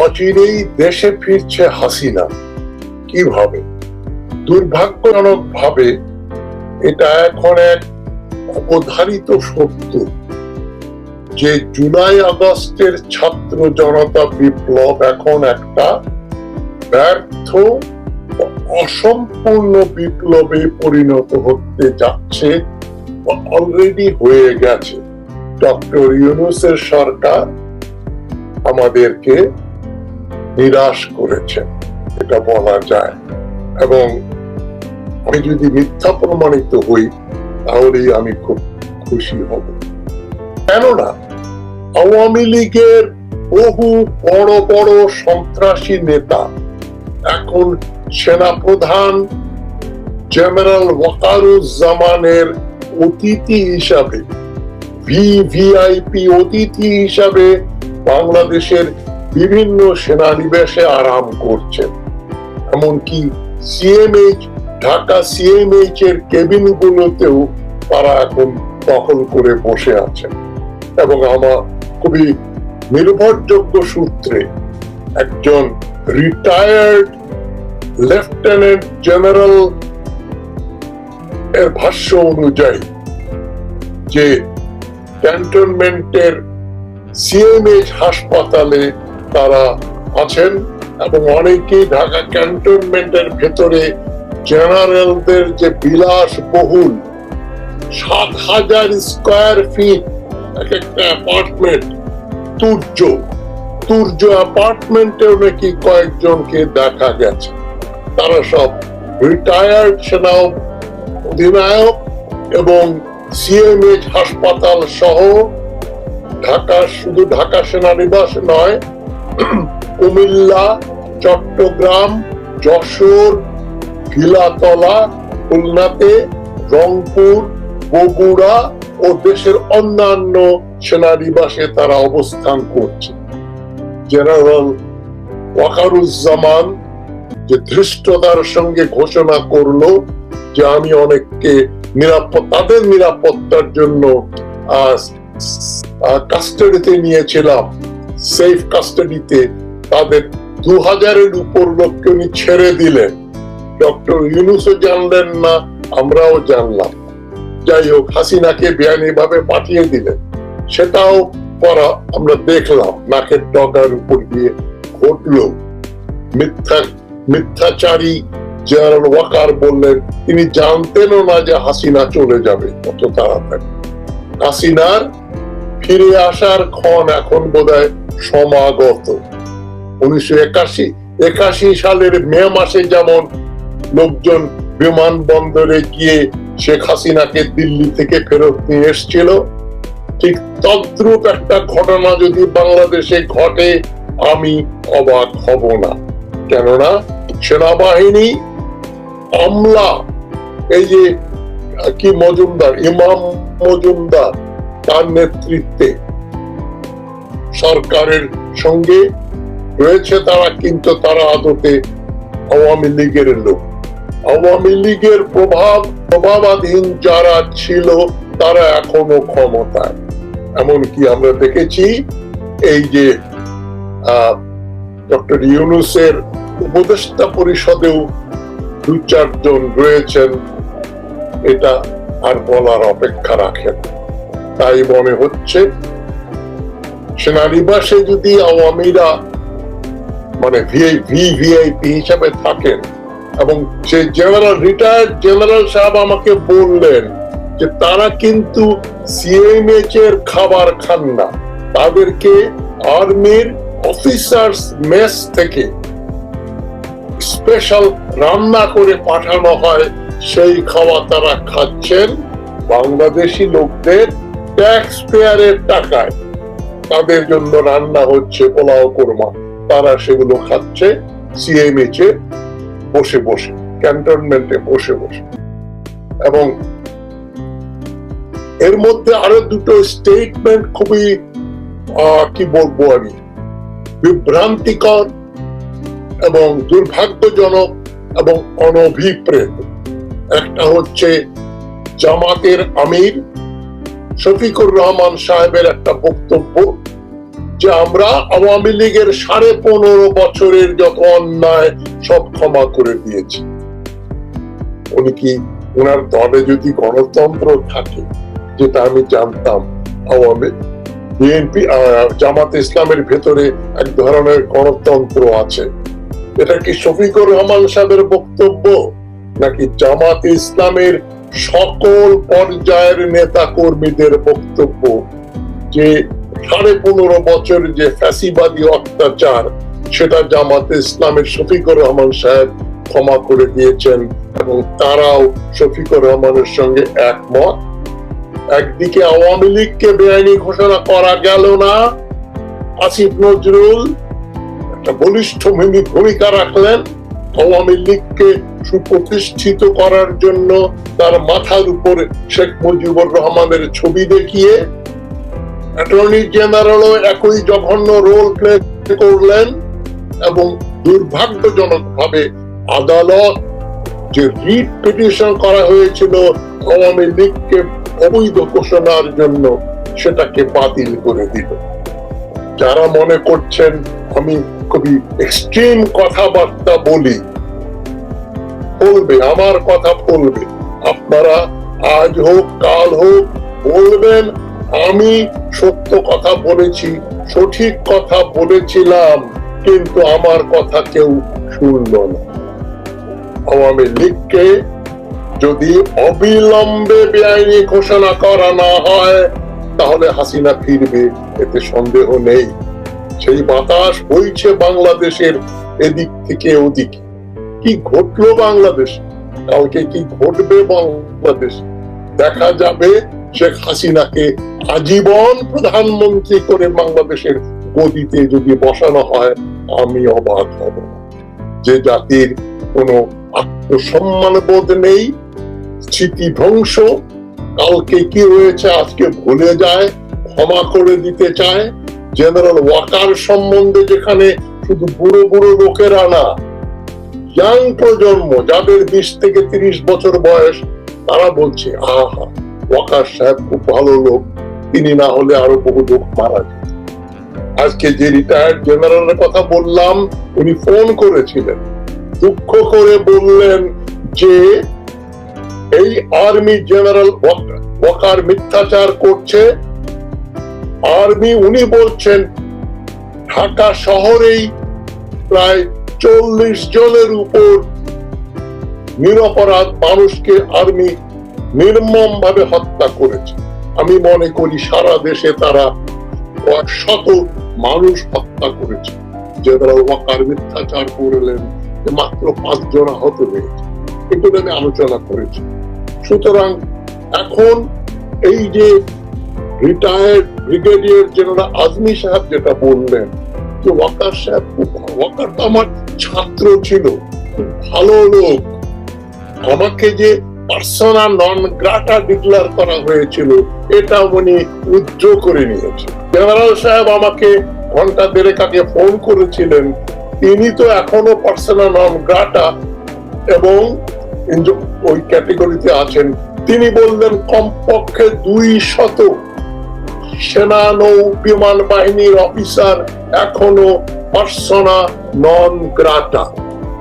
অচিরেই দেশে ফিরছে হাসিনা। কিভাবে? দুর্ভাগ্যজনক ভাবে এটা এখন এক অবধারিত সত্য যে জুলাই আগস্টের ছাত্র জনতা বিপ্লব এখন একটা ব্যর্থ, অসম্পূর্ণ বিপ্লবে পরিণত হতে যাচ্ছে, অলরেডি হয়ে গেছে। ডক্টর ইউনূসের সরকার আমাদেরকে নিরাশ করেছেন, এটা বলা যায়। এবং আমি যদি মিথ্যা প্রমাণিত হই তাহলেই আমি খুব খুশি হব। কেননা আওয়ামী লীগের বহু বড় বড় সন্ত্রাসী নেতা এখন সেনাপ্রধান জেনারেল ওয়াকারুজ্জামানের অতিথি হিসাবে, ভিভিআইপি অতিথি হিসাবে বাংলাদেশের বিভিন্ন সেনানিবাসে আরাম করছেন। এমনকি সিএমএইচ, ঢাকা সিএমএইচ এর কেবিন গুলোতেও তারা এখন দখল করে বসে আছেন। এবং আমার খুবই নির্ভরযোগ্য সূত্রে একজন রিটায়ার্ড লেফটেন্যান্ট জেনারেল এর ভাষ্য অনুযায়ী যে ক্যান্টনমেন্টের সিএমএইচ হাসপাতালে তারা আছেন এবং অনেকেই ঢাকা ক্যান্টনমেন্টের ভেতরে জেনারেলদের যে বিলাসবহুল 7,000 স্কয়ার ফিট এক একটা অ্যাপার্টমেন্ট, তুর্য অ্যাপার্টমেন্টেও নাকি কয়েকজনকে দেখা গেছে। তারা সব রিটায়ার্ড সেনা অধিনায়ক এবং সিএমএইচ হাসপাতাল সহ শুধু ঢাকা সেনানিবাস নয়, কুমিল্লা, চট্টগ্রাম, যশোর, গিলাতলা, খুলনাতে, রংপুর, বগুড়া ও দেশের অন্যান্য সেনানিবাসে তারা অবস্থান করছে। জেনারেল ওয়াকারুজ্জামান যে ধৃষ্টতার সঙ্গে ঘোষণা করলো যে আমি অনেককে তাদের নিরাপত্তার জন্য কাস্টাডিতে নিয়েছিলাম, সেফ কাস্টাডিতে, তাদের 2000-এর উপর লোককে উনি ছেড়ে দিলেন। ডক্টর ইউনূসও জানলেন না, আমরাও জানলাম। যাই হোক, হাসিনাকে বেআইনি ভাবে পাঠিয়ে দিলেন, সেটাও করা আমরা দেখলাম, নাকের ডগার উপর দিয়ে ঘটলো। মিথ্যাচারী জেনারেল ওয়াকার বললেন তিনি জানতেনও না যে হাসিনা চলে যাবে কত তাড়াতাড়ি। হাসিনার ফিরে আসার ক্ষণ এখন বোধহয় সমাগত। 1981 সালের মে মাসে যেমন লোকজন বিমানবন্দরে গিয়ে শেখ হাসিনাকে দিল্লি থেকে ফেরত নিয়ে এসেছিল, ঠিক তদ্রূপ একটা ঘটনা যদি বাংলাদেশে ঘটে আমি অবাক হব না। কেননা সেনাবাহিনী আমলা, এই যে কি মজুমদার, ইমাম মজুমদার, তার নেতৃত্বে সরকারের সঙ্গে রয়েছে তারা, কিন্তু তারা আদতে আওয়ামী লীগের লোক। আওয়ামী লীগের প্রভাবাধীন যারা ছিল তারা এখনো ক্ষমতায়। এমনকি আমরা দেখেছি এই যে ডক্টর ইউনূসের উপদেষ্টা পরিষদেও 2-4 জন রয়েছেন, এটা আর বলার অপেক্ষা রাখেন। তাই মনে হচ্ছে সেনানিবাসে যদি আওয়ামীরা মানে ভিভিআইপি হিসাবে থাকেন, এবং সেই রিটায়ার্ড জেনারেল সাহেব আমাকে বললেন যে তারা কিন্তু সিএমএইচ এর খাবার খান না, তাদেরকে আর্মির অফিসার্স মেস থেকে স্পেশাল রান্না করে পাঠানো হয়, সেই খাওয়া তারা খাচ্ছেন বাংলাদেশি লোকদের ট্যাক্স পেয়ারের টাকায়। তাদের জন্য রান্না হচ্ছে পোলাও কোরমা, তারা সেগুলো খাচ্ছে সিএমএইচ এ বসে বসে, ক্যান্টনমেন্টে বসে বসে। এবং এর মধ্যে আরো দুটো স্টেটমেন্ট খুবই কি বলবো আমি, বিভ্রান্তিকর এবং দুর্ভাগ্যজনক এবং অনভিপ্রেত। একটা হচ্ছে জামাতের আমির শফিকুর রহমান সাহেবের একটা বক্তব্য, যে আমরা আওয়ামী লীগের 15.5 বছরের যত অন্যায় সব ক্ষমা করে দিয়েছি। উনি কি ওনার দলে যদি গণতন্ত্র থাকে, যেটা আমি জানতাম আওয়ামী বিএনপি জামাত ইসলামের ভেতরে এক ধরনের গণতন্ত্র আছে, এটা কি শফিকুর রহমান সাহেবের বক্তব্য নাকি জামাত ইসলামের সকল পর্যায়ের নেতা কর্মীদের বক্তব্য যে 15.5 বছর যে ফ্যাসিবাদী অত্যাচার সেটা জামাত ইসলামের শফিকুর রহমান সাহেব ক্ষমা করে দিয়েছেন এবং তারাও শফিকুর রহমানের সঙ্গে একমত? একদিকে আওয়ামী লীগকে বেআইনি ঘোষণা করা গেল না, আসিফ নজরুল একটা বলিষ্ঠ ভূমিকা রাখলেন আওয়ামী লীগকে সুপ্রতিষ্ঠিত করার জন্য, তার মাথার উপর শেখ মুজিবুর রহমানের ছবি দেখিয়ে। অ্যাটর্নি জেনারেলও একই জঘন্য রোল প্লে করলেন এবং দুর্ভাগ্যজনকভাবে আদালত যে রিট পিটিশন করা হয়েছিল আওয়ামী লীগকে অবৈধ ঘোষণার জন্য সেটাকে বাতিল করে দিল। যারা মনে করছেন আমি খুবই এক্সট্রিম কথাবার্তা বলি, বলবে, আমার কথা বলবে, আপনারা আজ হোক কাল হোক বলবেন আমি সত্য কথা বলেছি, সঠিক কথা বলেছিলাম, কিন্তু আমার কথা কেউ শুনল না। আওয়ামী লীগকে যদি অবিলম্বে বেআইনি ঘোষণা করা না হয় তাহলে হাসিনা ফিরবে, এতে সন্দেহ নেই। সেই বাতাস বইছে বাংলাদেশের এদিক থেকে ওদিকে। কি ঘটলো বাংলাদেশ, কালকে কি ঘটবে বাংলাদেশ, দেখা যাবে। শেখ হাসিনাকে আজীবন প্রধানমন্ত্রী করে বাংলাদেশের গদিতে যদি বসানো হয় আমি অবাক হব। যে জাতির কোনো আত্মসম্মান বোধ নেই, স্মৃতি ধ্বংস, কালকে কি হয়েছে আজকে ভুলে যায়, ক্ষমা করে দিতে চায়। জেনারেল ওয়াকার সম্বন্ধে যেখানে শুধু বুড়ো বুড়ো লোকেরা না, ইয়াং প্রজন্ম যাদের 20 থেকে 30 বছর বয়স, তারা বলছে আহা ওয়াকার সাহেব খুব ভালো লোক, তিনি না হলে আরো বহু লোক মারা যেত। আজকে যে রিটায়ার্ড জেনারেলের কথা বললাম, উনি ফোন করেছিলেন, দুঃখ করে বললেন যে এই আর্মি জেনারেল ওয়াকার মিথ্যাচার করছে। আর্মি, উনি বলছেন ঢাকা শহরেই প্রায় 40 জনের উপর নিরপরাধ মানুষকে আর্মি নির্মম ভাবে হত্যা করেছে। আমি মনে করি সারা দেশে তারা 100 মানুষ হত্যা করেছে। জেনারেল ওয়াকার মিথ্যাচার করলেন, মাত্র 5 জন আহত হয়েছে, এগুলো আমি আলোচনা করেছি। সুতরাং এখন এই যে রিটায়ার্ড ব্রিগেডিয়ার জেনারেল আজমি সাহেব যেটা বললেন যে ওয়াকার সাহেব খুব, ওয়াকার তো আমার ছাত্র ছিল, খুব ভালো লোক, আমাকে যে পার্সোনা নন গ্রাটা ডিক্লেয়ার করা হয়েছিল এটা উনি উজ্জ্ব করে নিয়েছে। জেনারেল সাহেব আমাকে ঘন্টা দেড়েক আগে ফোন করেছিলেন, তিনি তো এখনো পার্সোনা নন গ্রাটা এবং ওই ক্যাটেগরিতে আছেন। তিনি বললেন কমপক্ষে 200 সেনা নৌ বিমান বাহিনীর অফিসার এখনো পার্সোনা নন গ্রাটা,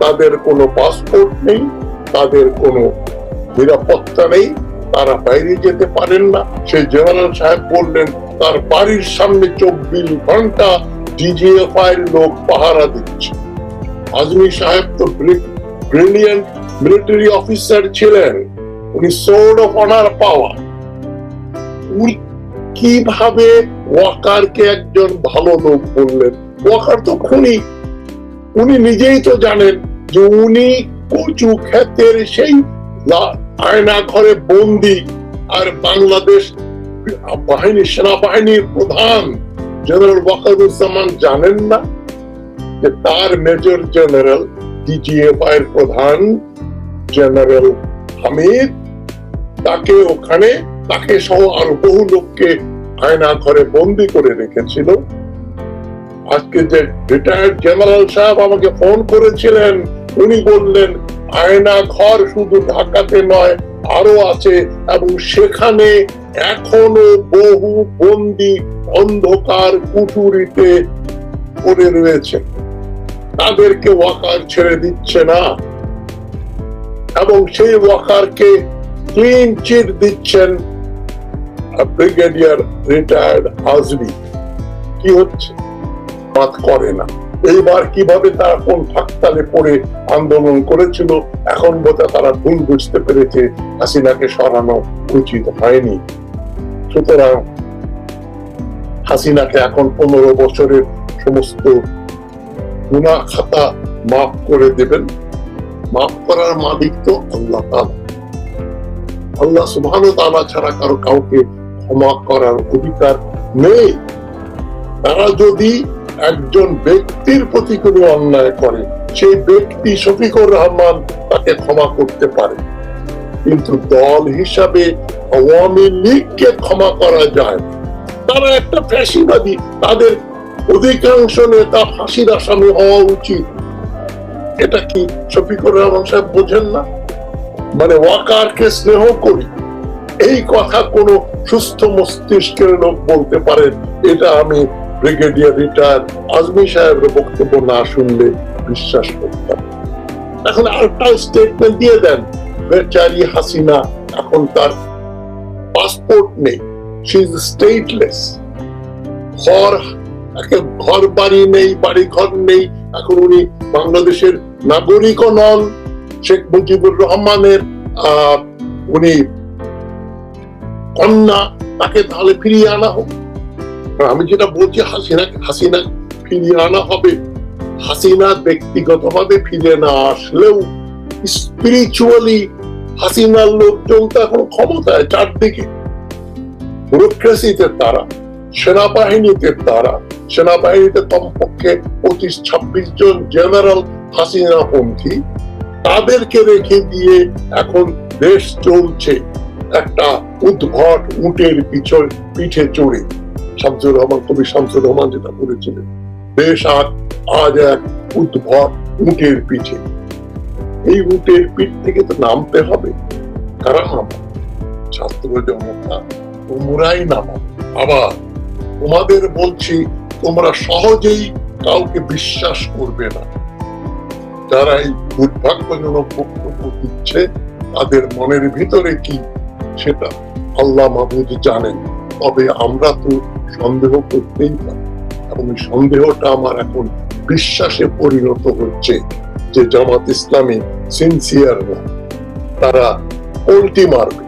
তাদের কোনো পাসপোর্ট নেই, তাদের কোনো নিরাপত্তা নেই, তারা বাইরে যেতে পারেন না। সেই জেনারেল সাহেব বললেন তার বাড়ির সামনে 24 ঘন্টা ডিজিএফআই লোক পাহারা দিচ্ছে। আজমি সাহেব তো ব্রিলিয়েন্ট মিলিটারি অফিসার ছিলেন, উনি সোর্ড অফ অনার পাওয়া। উনি কিভাবে ওয়াকারকে একজন ভালো লোক বললেন? ওয়াকার তো খুনি, উনি নিজেই তো জানেন যে উনি কচু ক্ষেতের সেই আয়না ঘরে বন্দী, আর বাংলাদেশ বাহিনী সেনাবাহিনীর প্রধান জেনারেল ওয়াকারুজ্জামান জানেন না যে তার মেজর জেনারেল ডিজিএফআই এর প্রধান জেনারেল হামিদ তাকে ওখানে, তাকে সহ আরো বহু লোককে আয়না ঘরে বন্দী করে রেখেছিল। আজকে যে রিটায়ার্ড জেনারেল সাহেব আমাকে ফোন করেছিলেন, উনি বললেন আয়না ঘর শুধু ঢাকাতে নয় আরো আছে, এবং সেখানে এখনো বহু বন্দী অন্ধকার কুঠুরিতে পড়ে রয়েছে। তাদেরকে ওয়াকার ছেড়ে দিচ্ছে না, এবং সেই ওয়াকারকে ক্লিন চিট দিচ্ছেন ব্রিগেডিয়ার রিটায়ার্ড আজমি। কি হচ্ছে? বাদ করে না। এইবার কিভাবে তারা কোন ফাঁকতালে পড়ে আন্দোলন করেছিল, এখন বোধহয় তারা ভুল বুঝতে পেরেছে হাসিনাকে সরানো উচিত হয়নি। সুতরাং হাসিনাকে এখন 15 বছরের সমস্ত গুনাহ খাতা মাফ করে দেবেন। মাফ করার মালিক তো আল্লাহ তাআলা। আল্লাহ সুবহানাহু ওয়া তাআলা ছাড়া কারো কাউকে ক্ষমা করার অধিকার নেই। তারা যদি একজন ব্যক্তির প্রতি কোনো অন্যায় করে, সেই ব্যক্তি শফিকুর রহমান তাকে ক্ষমা করতে পারে, কিন্তু দল হিসাবে আওয়ামী লীগকে ক্ষমা করা যায় না। তারা একটা ফ্যাসিবাদী, তাদের অধিকাংশ নেতা ফাঁসির আসামি হওয়া উচিত। এটা কি শফিকুর রহমান সাহেব বোঝেন না? মানে ওয়াকারকে স্নেহ করি, এই কথা কোন সুস্থ মস্তিষ্কের লোক বলতে পারেন? এটা আমি ব্রিগেডিয়ার রিটায়ার্ড আজমি সাহেবের বক্তব্য না শুনলে বিশ্বাস করতাম। এখন আরেকটা স্টেটমেন্ট দিয়ে দেন, বেচারি হাসিনা এখন তার পাসপোর্ট নেই, শি ইজ স্টেটলেস, ঘর বাড়ি নেই, বাড়ি ঘর নেই, এখন উনি বাংলাদেশের নাগরিকও নন। শেখ মুজিবুর রহমানের উনি কন্যা, তাকে তাহলে ফিরিয়ে আনা হোক। আমি যেটা বলছি, হাসিনা ফিরিয়ে আনা হবে। হাসিনা ব্যক্তিগতভাবে ফিরে না আসলেও স্পিরিচুয়ালি হাসিনার লোকজন তো এখন ক্ষমতায়, চারদিকে ব্যুরোক্রেসিতে তারা, সেনাবাহিনীতে তারা, সেনাবাহিনীতে কমপক্ষে 25-26 জন জেনারেল হাসিনাপন্থী, তাদেরকে রেখে দিয়ে এখন দেশ চলছে একটা উদ্ভট উটের পিঠে চড়ে। শামসুর রহমান, কবি শামসুর রহমান যেটা বলেছিলেন, দেশ আজ এক উদ্ভট উটের পিঠে। এই উটের পিঠ থেকে তো নামতে হবে। কারা নামা? ছাত্র জনতা, তোমরাই নামা। আবার তোমাদের বলছি, তোমরা সহজেই কাউকে বিশ্বাস করবে না। যারা এই দুর্ভাগ্যজনক বক্তব্য দিচ্ছে, তাদের মনের ভিতরে কি সেটা আল্লাহ মাহবুব জানেন। তবে আমরা তো সন্দেহ করতেই পারি, এবং সন্দেহটা আমার এখন বিশ্বাসে পরিণত হচ্ছে যে জামাত ইসলামী সিনসিয়ার না, তারা পোল্টি মারবে।